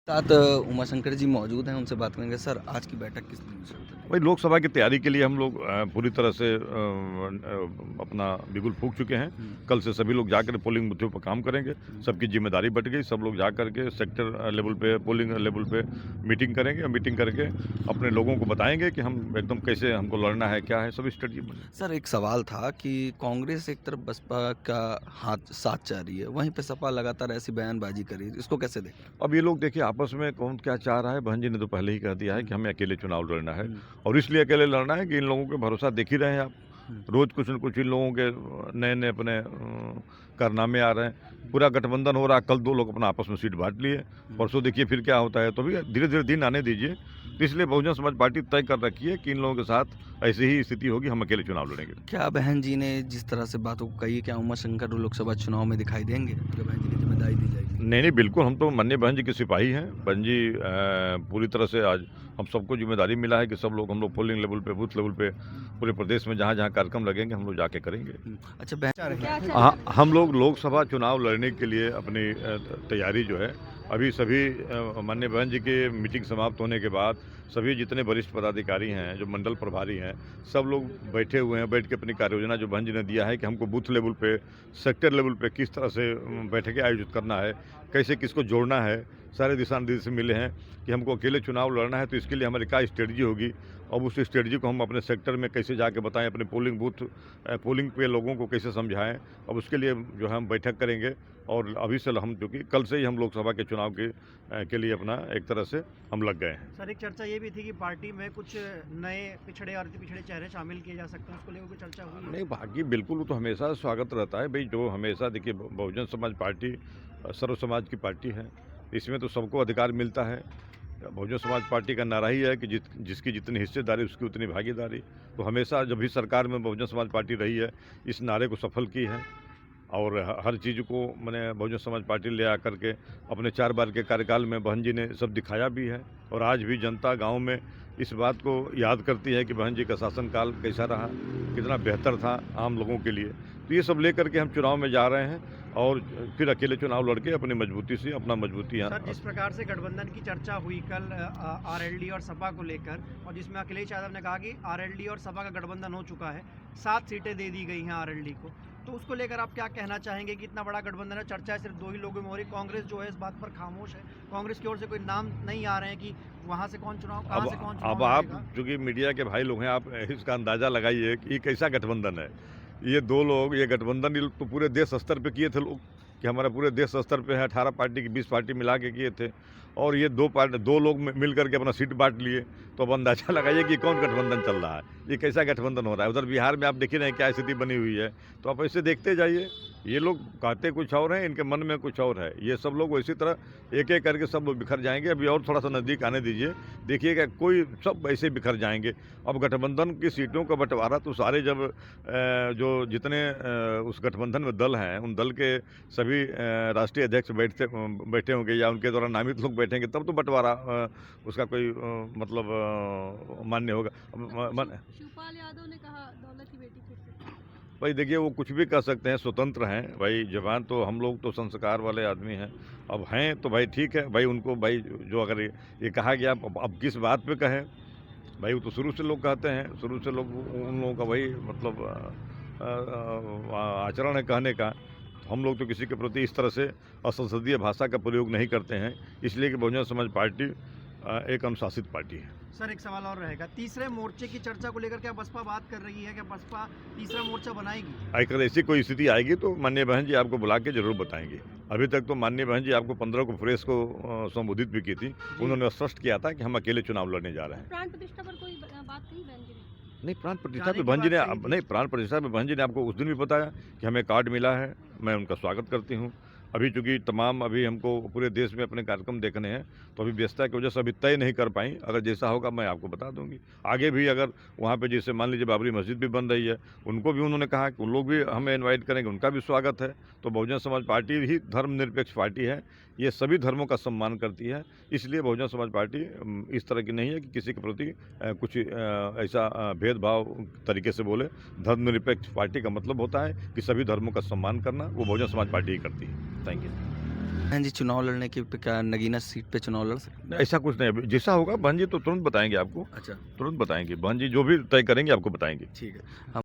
साथ उमाशंकर जी मौजूद हैं, उनसे बात करेंगे। सर, आज की बैठक किस दिन से होती है? वही लोकसभा की तैयारी के लिए हम लोग पूरी तरह से अपना बिगुल फूँक चुके हैं। हुँ, कल से सभी लोग जाकर पोलिंग बूथों पर काम करेंगे। हुँ। सबकी ज़िम्मेदारी बँट गई। सब लोग जा कर के सेक्टर लेवल पे, पोलिंग लेवल पे मीटिंग करेंगे। मीटिंग करके अपने लोगों को बताएँगे कि हम एकदम कैसे हमको लड़ना है, क्या है, सब स्ट्रेटजी बनेगी। सर, एक सवाल था कि कांग्रेस एक तरफ बसपा का हाथ साथ चाह रही है, वहीं पे सपा लगातार ऐसी बयानबाजी कर रही है। इसको कैसे देखें? अब ये लोग देखिए आपस में कौन क्या चाह रहा है। बहन जी ने तो पहले ही कह दिया है हुँ, कि हमें अकेले चुनाव लड़ना है हुँ, और इसलिए अकेले लड़ना है कि इन लोगों के भरोसा देख ही रहे हैं आप। हुँ, रोज़ कुछ न कुछ इन लोगों के नए-नए अपने कारनामे आ रहे हैं। हुँ, पूरा गठबंधन हो रहा है, कल 2 लोग अपना आपस में सीट बाँट लिए। हुँ, परसों देखिए फिर क्या होता है। तो भैया धीरे-धीरे दिन आने दीजिए। हुँ। तो इसलिए बहुजन समाज पार्टी तय कर रखी है कि इन लोगों के साथ ऐसी ही स्थिति होगी, हम अकेले चुनाव लड़ेंगे। क्या बहन जी ने जिस तरह से बातों को कही, क्या उमाशंकर लोकसभा चुनाव में दिखाई देंगे? क्या बहन जी की ज़िम्मेदारी दी जाएगी? नहीं, नहीं, बिल्कुल, हम तो माननीय बहन जी के सिपाही हैं। बहन जी पूरी तरह से आज हम सबको ज़िम्मेदारी मिला है कि सब लोग हम लोग पोलिंग लेवल पे, बूथ लेवल पे, पूरे प्रदेश में जहाँ-जहाँ कार्यक्रम लगेंगे, हम लोग जाके करेंगे। हुँ। अच्छा बहन क्या रही? हम लोग लोकसभा चुनाव लड़ने के लिए अपनी तैयारी जो है, अभी सभी माननीय बहन जी की मीटिंग समाप्त होने के बाद सभी जितने वरिष्ठ पदाधिकारी हैं, जो मंडल प्रभारी हैं, सब लोग बैठे हुए हैं। बैठ के अपनी कार्ययोजना जो बहन जी ने दिया है कि हमको बूथ लेवल पे, सेक्टर लेवल पे किस तरह से बैठकें आयोजित करना है, कैसे किसको जोड़ना है, सारे दिशा-निर्देश मिले हैं कि हमको अकेले चुनाव लड़ना है, तो इसके लिए हमारी क्या स्ट्रेटजी होगी। अब उस स्ट्रेटजी को हम अपने सेक्टर में कैसे जाके बताएँ, अपने पोलिंग बूथ पोलिंग पे लोगों को कैसे समझाएँ। अब उसके लिए जो है हम बैठक करेंगे और अभी से हम चूँकि कल से ही हम लोकसभा के चुनाव के लिए अपना एक तरह से हम लग गए हैं। सर, एक चर्चा ये भी थी कि पार्टी में कुछ नए पिछड़े और अति पिछड़े चेहरे शामिल किए जा सकते हैं, उसको लेकर कोई चर्चा हुई है? नहीं, बाकी बिल्कुल वो तो हमेशा स्वागत रहता है। भई जो हमेशा देखिए बहुजन समाज पार्टी सर्व समाज की पार्टी है। इसमें तो सबको अधिकार मिलता है। बहुजन समाज पार्टी का नारा ही है कि जिसकी जितनी हिस्सेदारी उसकी उतनी भागीदारी। तो हमेशा जब भी सरकार में बहुजन समाज पार्टी रही है, इस नारे को सफल की है और हर चीज़ को मैंने बहुजन समाज पार्टी ले आकर के अपने 4 बार के कार्यकाल में बहन जी ने सब दिखाया भी है और आज भी जनता गाँव में इस बात को याद करती है कि बहन जी का शासनकाल कैसा रहा, कितना बेहतर था आम लोगों के लिए। तो ये सब लेकर के हम चुनाव में जा रहे हैं और फिर अकेले चुनाव लड़के अपनी मजबूती से अपना मजबूती सर, यहाँ। जिस प्रकार से गठबंधन की चर्चा हुई कल आरएलडी और सपा को लेकर, और जिसमें अखिलेश यादव ने कहा कि आरएलडी और सपा का गठबंधन हो चुका है, 7 सीटें दे दी गई हैं आरएलडी को, तो उसको लेकर आप क्या कहना चाहेंगे कि इतना बड़ा गठबंधन है, चर्चा सिर्फ 2 ही लोगों में हो रही, कांग्रेस जो है इस बात पर खामोश है, कांग्रेस की ओर से कोई नाम नहीं आ रहे हैं कि वहाँ से कौन चुनाव, कहाँ से कौन अब चुनाव आप लड़ेगा? चूँकि मीडिया के भाई लोग हैं, आप इसका अंदाज़ा लगाइए कि ये कैसा गठबंधन है। ये 2 लोग, ये गठबंधन ये लोग तो पूरे देश स्तर पे किए थे लोग, कि हमारा पूरे देश स्तर पे है 18 पार्टी की 20 पार्टी मिला के किए थे और ये 2 लोग मिल करके अपना सीट बाँट लिए। तो अब अंदाज़ा लगाइए कि कौन गठबंधन चल रहा है, ये कैसा गठबंधन हो रहा है। उधर बिहार में आप देख ही रहे हैं क्या स्थिति बनी हुई है। तो आप ऐसे देखते जाइए, ये लोग कहते कुछ और हैं, इनके मन में कुछ और है। ये सब लोग इसी तरह एक-एक करके सब लोग बिखर जाएँगे। अभी और थोड़ा-सा नज़दीक आने दीजिए, देखिएगा कोई सब ऐसे बिखर जाएँगे। अब गठबंधन की सीटों का बँटवारा तो सारे जब जो जितने उस गठबंधन में दल हैं, उन दल के सभी राष्ट्रीय अध्यक्ष बैठे होंगे या उनके द्वारा नामित लोग बैठेंगे तब तो बँटवारा उसका कोई मतलब मान्य होगा। शिवपाल यादव ने कहा दौलत की बेटी फिर से। भाई देखिए वो कुछ भी कर सकते हैं, स्वतंत्र हैं भाई। जवान तो हम लोग तो संस्कार वाले आदमी हैं। अब हैं तो भाई ठीक है भाई, उनको भाई जो अगर ये कहा गया अब किस बात पे कहें भाई, वो तो शुरू से लोग कहते हैं, शुरू से लोग उन लोगों का वही मतलब आचरण है कहने का। तो हम लोग तो किसी के प्रति इस तरह से असंसदीय भाषा का प्रयोग नहीं करते हैं, इसलिए कि बहुजन समाज पार्टी एक अनुशासित पार्टी है। सर, एक सवाल और रहेगा, तीसरे मोर्चे की चर्चा को लेकर क्या बसपा बात कर रही है, क्या बसपा तीसरा मोर्चा बनाएगी? अगर ऐसी कोई स्थिति आएगी तो माननीय बहन जी आपको बुला के जरूर बताएंगे। अभी तक तो माननीय बहन जी आपको 15 को प्रेस को संबोधित भी की थी। उन्होंने स्पष्ट किया था कि हम अकेले चुनाव लड़ने जा रहे हैं। प्राण प्रतिष्ठा पर कोई बात कही बहन जी ने? नहीं, प्राण प्रतिष्ठा जाने पे की बहन जी बात ने कही थी। नहीं, प्राण प्रतिष्ठा पे बहन जी ने आपको उस दिन भी बताया कि हमें कार्ड मिला है, मैं उनका स्वागत करती हूँ। अभी चूँकि तमाम अभी हमको पूरे देश में अपने कार्यक्रम देखने हैं, तो अभी व्यस्तता की वजह से अभी तय नहीं कर पाई। अगर जैसा होगा मैं आपको बता दूँगी। आगे भी अगर वहाँ पे जैसे मान लीजिए बाबरी मस्जिद भी बन रही है, उनको भी उन्होंने कहा कि उन लोग भी हमें इनवाइट करेंगे, उनका भी स्वागत है। तो बहुजन समाज पार्टी ही धर्मनिरपेक्ष पार्टी है, ये सभी धर्मों का सम्मान करती है। इसलिए बहुजन समाज पार्टी इस तरह की नहीं है कि किसी के प्रति कुछ ऐसा भेदभाव तरीके से बोले। धर्मनिरपेक्ष पार्टी का मतलब होता है कि सभी धर्मों का सम्मान करना, वो बहुजन समाज पार्टी ही करती है। Thank you. बहन जी चुनाव लड़ने की क्या नगीना सीट पे चुनाव लड़ सकते ऐसा कुछ नहीं है, जैसा होगा बहन जी तो तुरंत बताएंगे आपको, अच्छा तुरंत बताएंगे बहन जी, जो भी तय करेंगे आपको बताएंगे। ठीक है हम